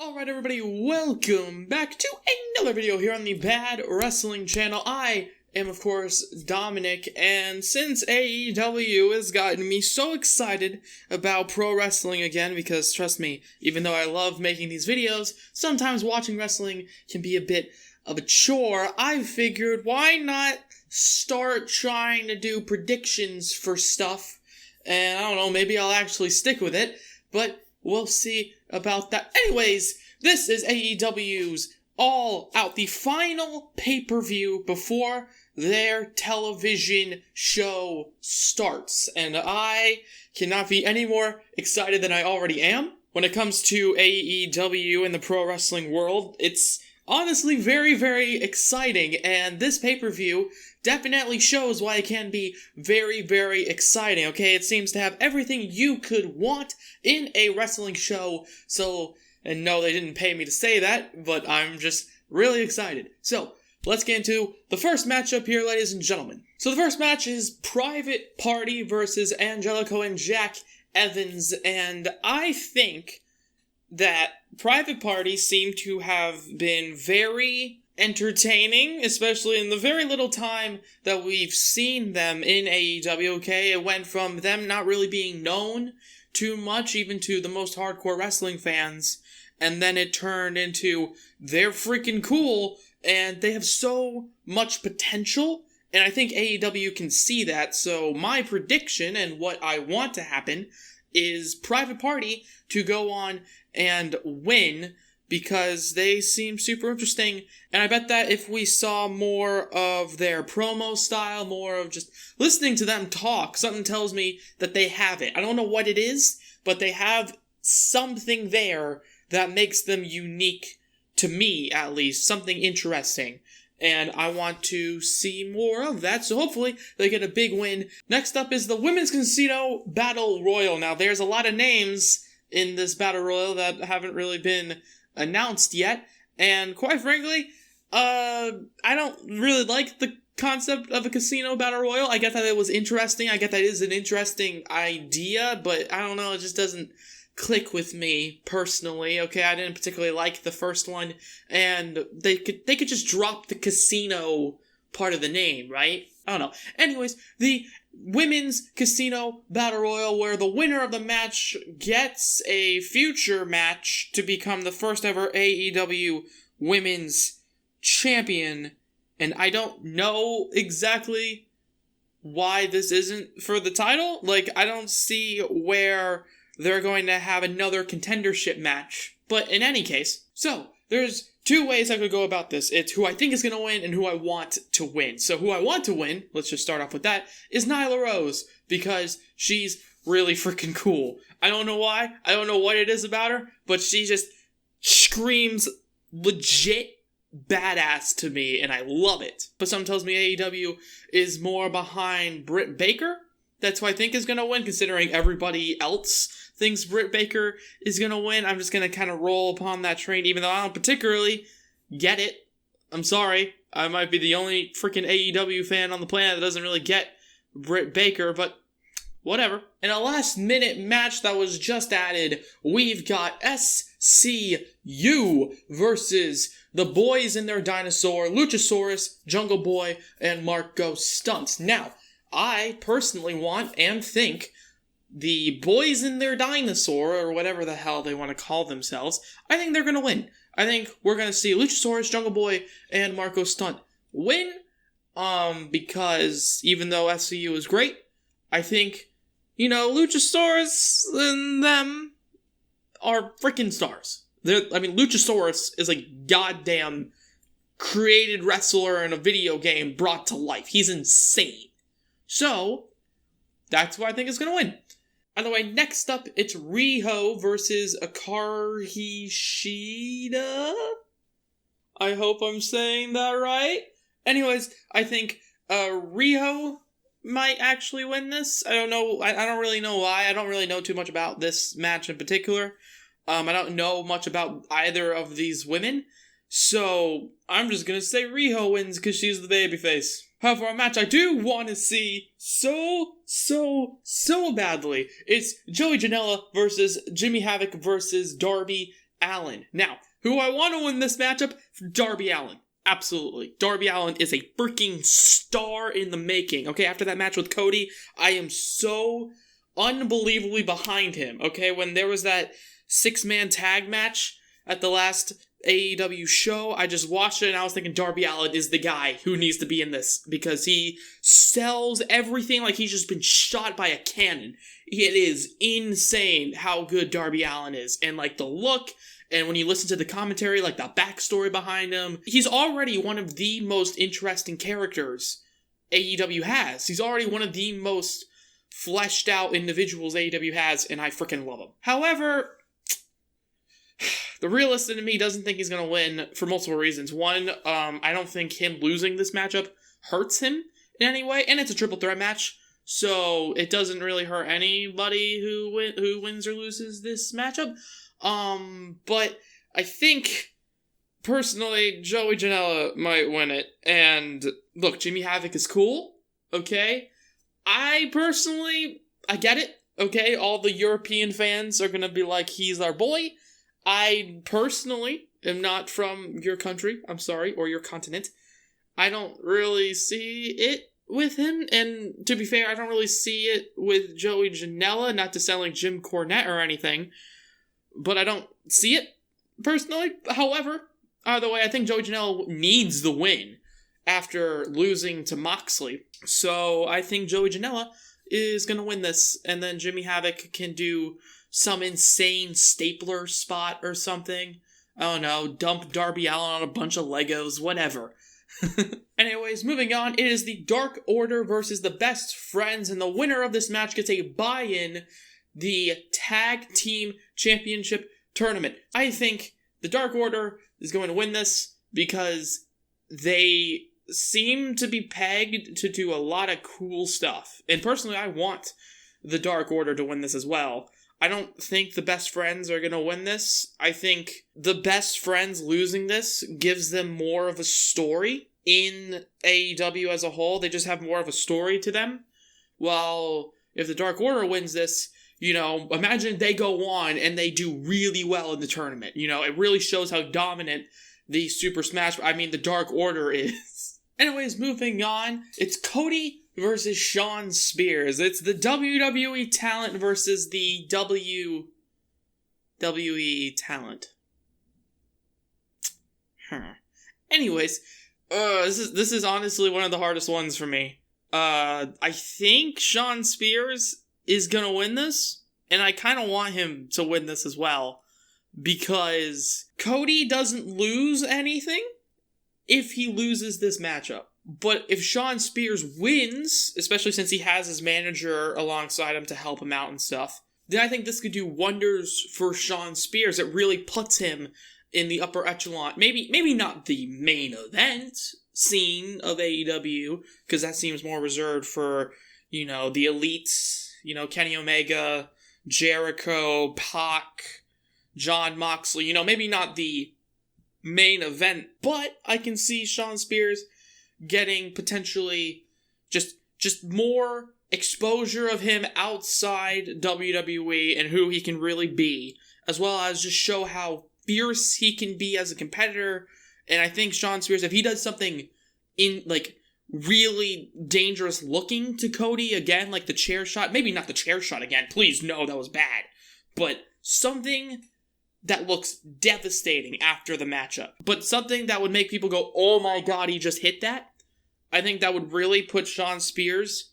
Alright everybody, welcome back to another video here on the Bad Wrestling channel. I am of course Dominic, and since AEW has gotten me so excited about pro wrestling again, because trust me, even though I love making these videos, sometimes watching wrestling can be a bit of a chore, I figured why not start trying to do predictions for stuff, and I don't know, maybe I'll actually stick with it, but we'll see about that. Anyways, this is AEW's All Out, the final pay-per-view before their television show starts. And I cannot be any more excited than I already am. When it comes to AEW in the pro wrestling world, it's honestly very, very exciting. And this pay-per-view definitely shows why it can be very, very exciting, okay? It seems to have everything you could want in a wrestling show, so, and no, they didn't pay me to say that, but I'm just really excited. So, let's get into the first matchup here, ladies and gentlemen. So the first match is Private Party versus Angelica and Jack Evans, and I think that Private Party seem to have been very entertaining, especially in the very little time that we've seen them in AEW, okay? It went from them not really being known too much, even to the most hardcore wrestling fans, and then it turned into they're freaking cool, and they have so much potential, and I think AEW can see that, so my prediction and what I want to happen is Private Party to go on and win, because they seem super interesting, and I bet that if we saw more of their promo style, more of just listening to them talk, something tells me that they have it. I don't know what it is, but they have something there that makes them unique, to me at least, something interesting, and I want to see more of that, so hopefully they get a big win. Next up is the Women's Casino Battle Royal. Now, there's a lot of names in this Battle Royal that haven't really been announced yet, and quite frankly, I don't really like the concept of a casino battle royal. I get that it was interesting, I get that it is an interesting idea, but I don't know, it just doesn't click with me personally, okay? I didn't particularly like the first one, and they could just drop the casino part of the name, right? I don't know. Anyways, the Women's Casino Battle Royal, where the winner of the match gets a future match to become the first ever AEW Women's Champion. And I don't know exactly why this isn't for the title. Like, I don't see where they're going to have another contendership match. But in any case, so there's two ways I could go about this. It's who I think is going to win and who I want to win. So who I want to win, let's just start off with that, is Nyla Rose, because she's really freaking cool. I don't know why, I don't know what it is about her, but she just screams legit badass to me, and I love it. But something tells me AEW is more behind Britt Baker. That's who I think is going to win, considering everybody else thinks Britt Baker is going to win. I'm just going to kind of roll upon that train, even though I don't particularly get it. I'm sorry. I might be the only freaking AEW fan on the planet that doesn't really get Britt Baker, but whatever. In a last-minute match that was just added, we've got SSEE versus the Boys in Their Dinosaur, Luchasaurus, Jungle Boy, and Marco Stunt. Now, I personally want and think the Boys in Their Dinosaur, or whatever the hell they want to call themselves, I think they're going to win. I think we're going to see Luchasaurus, Jungle Boy, and Marco Stunt win, because even though SCU is great, I think, you know, Luchasaurus and them are freaking stars. Luchasaurus is a goddamn created wrestler in a video game brought to life. He's insane. So, that's what I think is going to win. By the way, next up, it's Rijo versus Akari Shida. I hope I'm saying that right. Anyways, I think Rijo might actually win this. I don't know. I don't really know why. I don't really know too much about this match in particular. I don't know much about either of these women. So, I'm just going to say Rijo wins because she's the babyface. However, a match I do want to see so badly, it's Joey Janela versus Jimmy Havoc versus Darby Allen. Now, who I want to win this matchup? Darby Allen. Absolutely. Darby Allen is a freaking star in the making. Okay, after that match with Cody, I am so unbelievably behind him. Okay, when there was that 6-man tag match at the last AEW show, I just watched it and I was thinking Darby Allen is the guy who needs to be in this because he sells everything like he's just been shot by a cannon. It is insane how good Darby Allen is, and like the look, and when you listen to the commentary, like the backstory behind him, he's already one of the most interesting characters AEW has. He's already one of the most fleshed out individuals AEW has, and I freaking love him. However, the realist in me doesn't think he's going to win for multiple reasons. One, I don't think him losing this matchup hurts him in any way, and it's a triple threat match, so it doesn't really hurt anybody who wins or loses this matchup. But I think, personally, Joey Janela might win it, and look, Jimmy Havoc is cool, okay? I get it, okay? All the European fans are going to be like, he's our boy. I personally am not from your country, I'm sorry, or your continent. I don't really see it with him, and to be fair, I don't really see it with Joey Janela, not to sound like Jim Cornette or anything, but I don't see it, personally. However, either way, I think Joey Janela needs the win after losing to Moxley, so I think Joey Janela is going to win this, and then Jimmy Havoc can do some insane stapler spot or something. I don't know, dump Darby Allen on a bunch of Legos, whatever. Anyways, moving on, it is the Dark Order versus the Best Friends, and the winner of this match gets a buy-in the Tag Team Championship Tournament. I think the Dark Order is going to win this because they seem to be pegged to do a lot of cool stuff. And personally, I want the Dark Order to win this as well. I don't think the Best Friends are going to win this. I think the Best Friends losing this gives them more of a story in AEW as a whole. They just have more of a story to them. While if the Dark Order wins this, you know, imagine they go on and they do really well in the tournament. You know, it really shows how dominant the the Dark Order is. Anyways, moving on, it's Cody versus Shawn Spears. It's the WWE talent versus the WWE talent. Anyways, this is honestly one of the hardest ones for me. I think Shawn Spears is gonna win this, and I kind of want him to win this as well, because Cody doesn't lose anything if he loses this matchup. But if Shawn Spears wins, especially since he has his manager alongside him to help him out and stuff, then I think this could do wonders for Shawn Spears. It really puts him in the upper echelon. Maybe not the main event scene of AEW, because that seems more reserved for, you know, the elites, you know, Kenny Omega, Jericho, Pac, John Moxley, you know, maybe not the main event, but I can see Shawn Spears getting potentially just more exposure of him outside WWE and who he can really be, as well as just show how fierce he can be as a competitor. And I think Shawn Spears, if he does something in, like, really dangerous looking to Cody again, like the chair shot, maybe not the chair shot again, please, no, that was bad, but something that looks devastating after the matchup, but something that would make people go, oh my god, he just hit that. I think that would really put Shawn Spears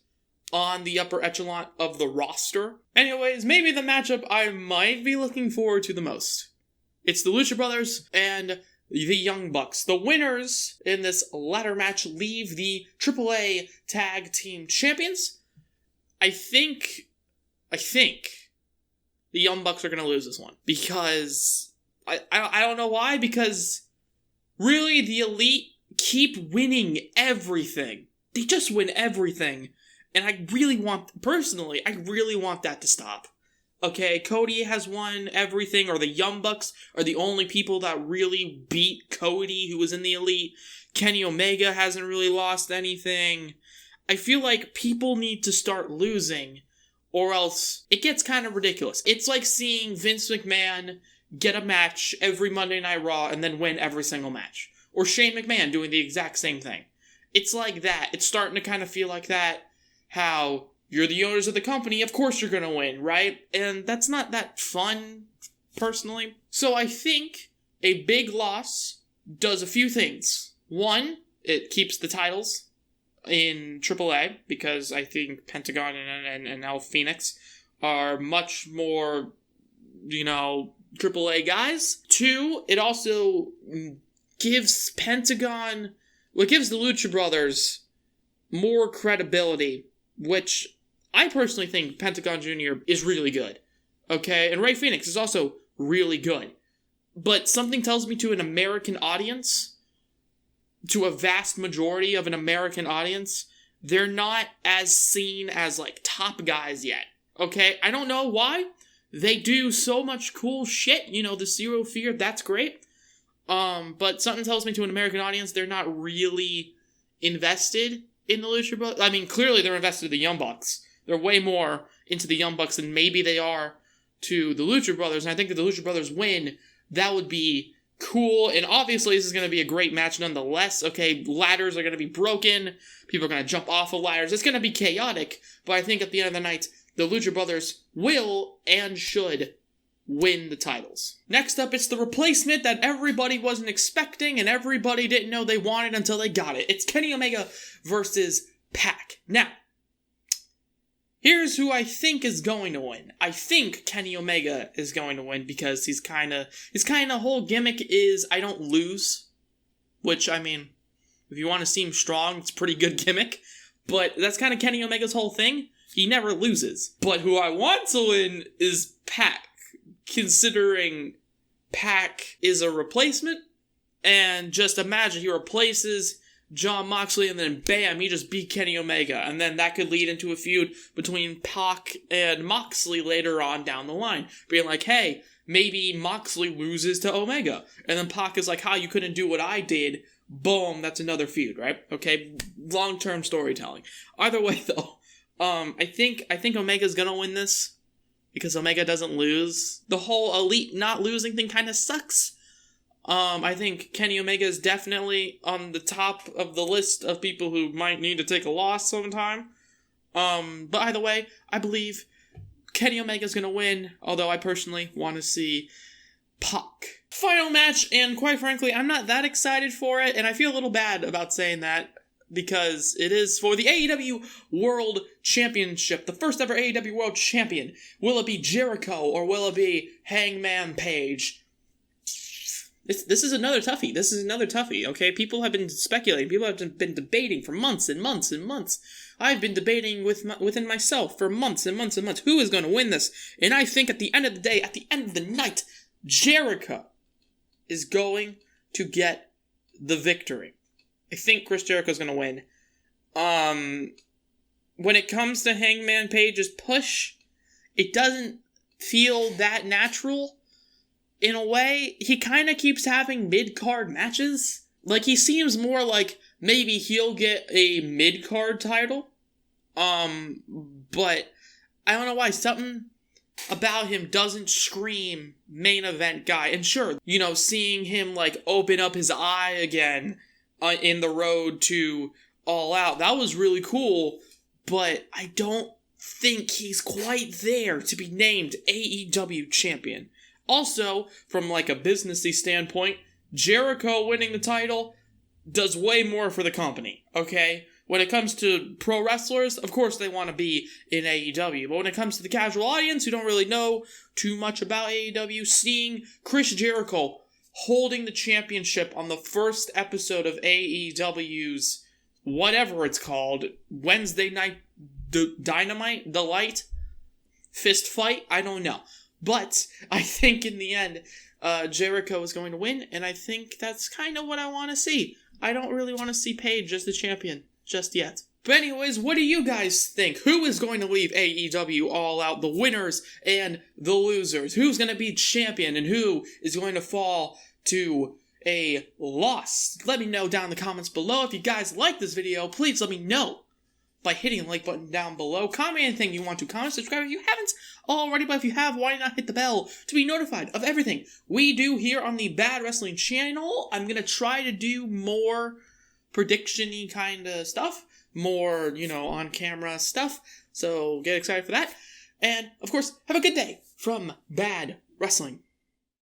on the upper echelon of the roster. Anyways, maybe the matchup I might be looking forward to the most. It's the Lucia Brothers and the Young Bucks. The winners in this ladder match leave the AAA Tag Team Champions. I think the Young Bucks are going to lose this one, because I don't know why, because really the Elite keep winning everything. They just win everything, and I really want that to stop. Okay, Cody has won everything, or the Young Bucks are the only people that really beat Cody, who was in the Elite. Kenny Omega hasn't really lost anything. I feel like people need to start losing, or else it gets kind of ridiculous. It's like seeing Vince McMahon get a match every Monday Night Raw and then win every single match. Or Shane McMahon doing the exact same thing. It's like that. It's starting to kind of feel like that. How you're the owners of the company, of course you're going to win, right? And that's not that fun, personally. So I think a big loss does a few things. One, it keeps the titles in AAA, because I think Pentagon and now Phoenix are much more, AAA guys. Two, it also gives Pentagon, it gives the Lucha Brothers more credibility, which I personally think Pentagon Jr. is really good. Okay? And Rey Fenix is also really good. But something tells me to an American audience, to a vast majority of an American audience, they're not as seen as, top guys yet. Okay? I don't know why. They do so much cool shit. The Zero Fear, that's great. But something tells me to an American audience, they're not really invested in the Lucha Brothers. I mean, clearly they're invested in the Young Bucks. They're way more into the Young Bucks than maybe they are to the Lucha Brothers. And I think if the Lucha Brothers win, that would be cool. And obviously this is going to be a great match nonetheless. Okay, ladders are going to be broken. People are going to jump off of ladders. It's going to be chaotic. But I think at the end of the night, the Lucha Brothers will and should win the titles. Next up, it's the replacement that everybody wasn't expecting and everybody didn't know they wanted until they got it. It's Kenny Omega versus Pac. Now, here's who I think is going to win. I think Kenny Omega is going to win because his whole gimmick is I don't lose, which, I mean, if you want to seem strong, it's a pretty good gimmick, but that's kind of Kenny Omega's whole thing. He never loses. But who I want to win is Pac, considering Pac is a replacement, and just imagine he replaces Jon Moxley and then bam, he just beat Kenny Omega, and then that could lead into a feud between Pac and Moxley later on down the line, being like, hey, maybe Moxley loses to Omega, and then Pac is like, how you couldn't do what I did, boom, that's another feud, right? Okay, long-term storytelling. Either way though, I think Omega's gonna win this, because Omega doesn't lose. The whole Elite not losing thing kind of sucks. I think Kenny Omega is definitely on the top of the list of people who might need to take a loss sometime. But either way, I believe Kenny Omega is going to win, although I personally want to see Pac. Final match, and quite frankly, I'm not that excited for it, and I feel a little bad about saying that, because it is for the AEW World Championship, the first ever AEW World Champion. Will it be Jericho, or will it be Hangman Page? This is another toughie. Okay? People have been speculating. People have been debating for months and months and months. I've been debating within myself for months and months and months who is going to win this. And I think at the end of the day, at the end of the night, Jericho is going to get the victory. I think Chris Jericho is going to win. When it comes to Hangman Page's push, it doesn't feel that natural. In a way, he kind of keeps having mid-card matches. He seems more like maybe he'll get a mid-card title. But I don't know why. Something about him doesn't scream main event guy. And sure, seeing him, open up his eye again in the road to All Out, that was really cool. But I don't think he's quite there to be named AEW champion. Also, from a businessy standpoint, Jericho winning the title does way more for the company, okay? When it comes to pro wrestlers, of course they want to be in AEW, but when it comes to the casual audience who don't really know too much about AEW, seeing Chris Jericho holding the championship on the first episode of AEW's whatever it's called, Wednesday Night Dynamite, Fist Fight, I don't know. But I think in the end, Jericho is going to win, and I think that's kind of what I want to see. I don't really want to see Paige as the champion just yet. But anyways, what do you guys think? Who is going to leave AEW All Out, the winners and the losers? Who's going to be champion, and who is going to fall to a loss? Let me know down in the comments below. If you guys like this video, please let me know by hitting the like button down below. Comment anything you want to. Comment, subscribe if you haven't already, but if you have, why not hit the bell to be notified of everything we do here on the Bad Wrestling channel. I'm going to try to do more prediction-y kind of stuff, more, on-camera stuff, so get excited for that. And, of course, have a good day from Bad Wrestling.